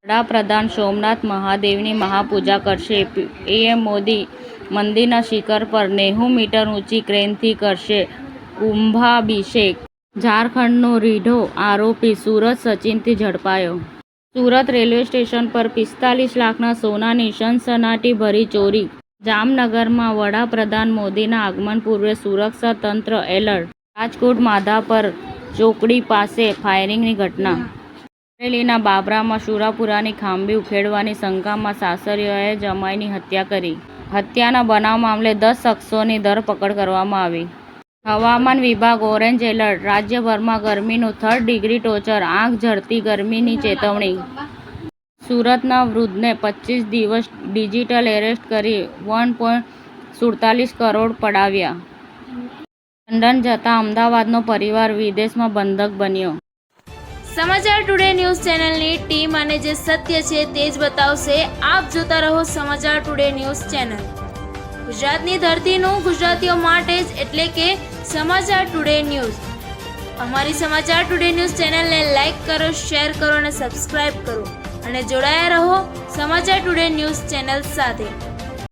વડાપ્રધાન સોમનાથ મહાદેવની મહાપૂજા કરશે. પીએમ મોદી મંદિરના શિખર પર 90 મીટર ઊંચી ક્રેનથી કરશે કુંભાભિષેક. ઝારખંડનો રીઢો આરોપી સુરત સચિનથી ઝડપાયો. સુરત રેલવે સ્ટેશન પર 45 લાખના સોનાની સનસનાટીભરી ચોરી. જામનગરમાં વડાપ્રધાન મોદીના આગમન પૂર્વે સુરક્ષા તંત્ર એલર્ટ. રાજકોટ માધાપર ચોકડી પાસે ફાયરિંગની ઘટના. અમરેલીના બાબરામાં શુરાપુરાની ખાંભી ઉખેડવાની શંકામાં સાસરીઓએ જમાઈની હત્યા કરી. હત્યાના બનાવ મામલે 10 શખ્સોની ધરપકડ કરવામાં આવી. હવામાન વિભાગ ઓરેન્જ એલર્ટ. રાજ્યભરમાં ગરમીનું 3rd ડિગ્રી ટોચર. આંખ ઝરતી ગરમીની ચેતવણી. સુરતના વૃદ્ધને 25 દિવસ ડિજિટલ એરેસ્ટ કરી 1.47 કરોડ પડાવ્યા. લંડન જતા અમદાવાદનો પરિવાર વિદેશમાં બંધક બન્યો. સમાચાર ટુડે ન્યૂઝ ચેનલની ટીમ અને જે સત્ય છે તે જ બતાવશે. આપ જોતા રહો સમાચાર ટુડે ન્યૂઝ ચેનલ. ગુજરાતની ધરતીનું ગુજરાતીઓ માટે જ, એટલે કે સમાચાર ટુડે ન્યૂઝ. અમારી સમાચાર ટુડે ન્યૂઝ ચેનલને લાઈક કરો, શેર કરો અને સબસ્ક્રાઇબ કરો અને જોડાયા રહો સમાચાર ટુડે ન્યૂઝ ચેનલ સાથે.